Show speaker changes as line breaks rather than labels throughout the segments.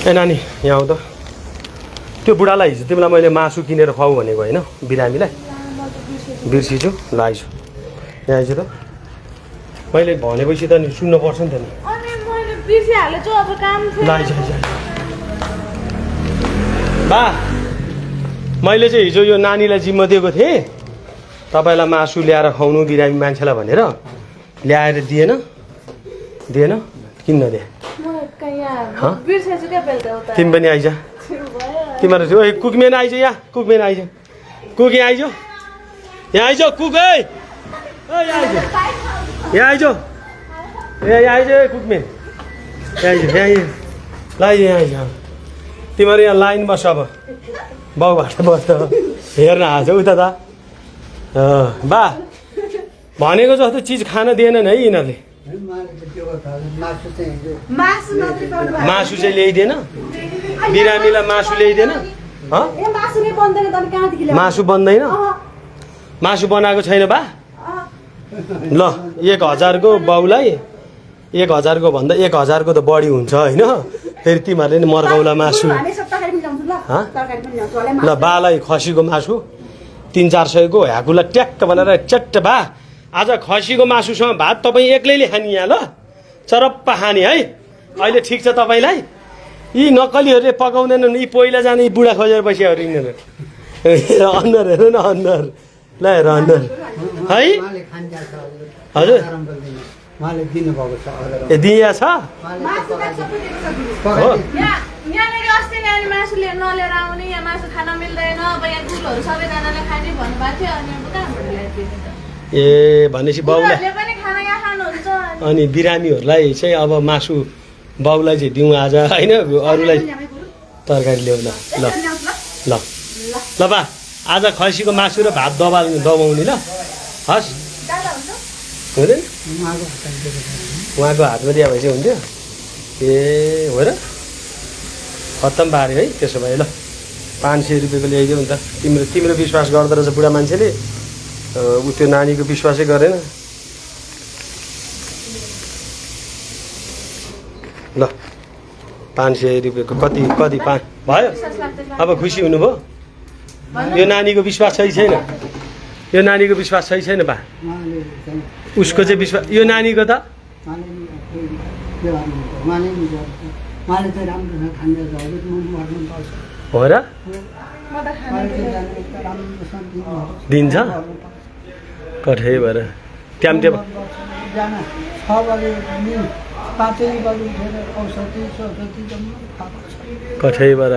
ए नानी यहाँ आऊ त त्यो बुढालाई हिजो तिमीलाई मैले मासु किनेर खुवाऊ भनेको होइन बिरामीलाई बिर्सिछु ल आइसु यहाँ आइसु त मैले भनेपछि त नि सुन्नु पर्छ नि त नि ल आइसु बा मैले चाहिँ हिजो यो नानीलाई जिम्मा दिएको थिएँ तपाईँलाई मासु ल्याएर खुवाउनु बिरामी मान्छेलाई भनेर ल्याएर दिएन दिएन किन नदिए तिमी पनि आइज तिमीहरू थियो कुकमेन आइज यहाँ कुकमेन आइज कुक यहाँ आइज यहाँ आइज कुक है यहाँ आइज यहाँ आइज ए यहाँ आइज कुकमेन यहाँ आइज यहाँ आइज ल यहाँ आइज तिमीहरू यहाँ लाइन बस अब बाउबाट बस्छ हेर्न आज उता त बा भनेको जस्तो चिज खान दिएनन् है यिनीहरूले मासु चाहिँ ल्याइदिएन बिरामीलाई मासु ल्याइदिएन मासु बन्दैन मासु बनाएको छैन बा ल 1000को बाउलाई 1000को भन्दा 1000को त बढी हुन्छ होइन फेरि तिमीहरूले नि मर्काउला मासु ल बालाई खसीको मासु 300-400 को ह्याकुला ट्याक्क भनेर चट्ट बा आज खसीको मासुसँग भात तपाईँ एक्लैले खाने यहाँ ल चरप्पा खाने है अहिले ठिक छ तपाईँलाई यी नक्कलीहरूले पकाउँदैनन् यी पहिला जाने यी बुढा खोजेर बसियाहरू यिनीहरू अनुहार हेर न अनुहार ल हेर अनुहार है हजुर ए दिया छ ए भनेपछि बाउलाई अनि बिरामीहरूलाई चाहिँ अब मासु बाउलाई चाहिँ दिउँ आज होइन अरूलाई तरकारी ल्याऊ ल ल ल ल बा आज खसीको मासु र भात दबाउने ल हस् हुँदैन उहाँको हातमा दिए भए चाहिँ हुन्थ्यो ए हो र खत्तम पाऱ्यो है त्यसो भए ल 500 रुपियाँको ल्याइदेऊ नि त तिम्रो विश्वास गर्दो रहेछ बुढा मान्छेले ऊ त्यो नानीको विश्वासै गरेन ल 500 रुपियाँको कति भयो अब खुसी हुनुभयो यो नानीको विश्वास सही छैन यो नानीको विश्वास सही छैन बा उसको चाहिँ विश्वास यो नानीको त हो र दिन्छ कठै भएर ट्याम्टे कठै भएर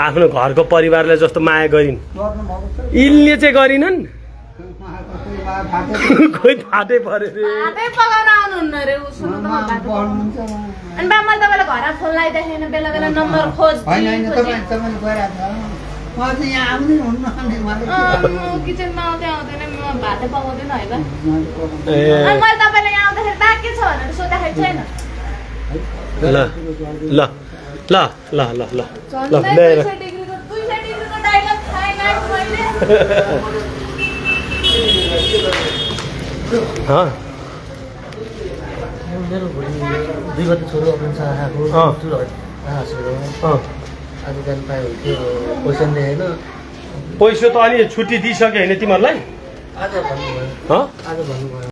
आफ्नो घरको परिवारलाई जस्तो माया गरिन् यिनले चाहिँ गरिनन् खोइ फाटै पर्यो रे
अनि बा मैले तपाईँलाई घर फोन लगाइदिएन बेला बेला नम्बर खोज किचनमा आउँदै आउँदैन भातै पकाउँदैन है बा अनि मैले तपाईँलाई यहाँ आउँदाखेरि बा के छ भनेर सोद्धाखेरि छैन
ल ल ल ल ल ल ल ल्याएर
200 डिग्रीको डायलग खाएँ मैले
मेरो दुई बजे छोरो अपरेसन आएको आज जानु पायो भने त्यो पैसा नि होइन
पैसा त अलि छुट्टी दिइसक्यो होइन तिमीहरूलाई
आज भन्नुभयो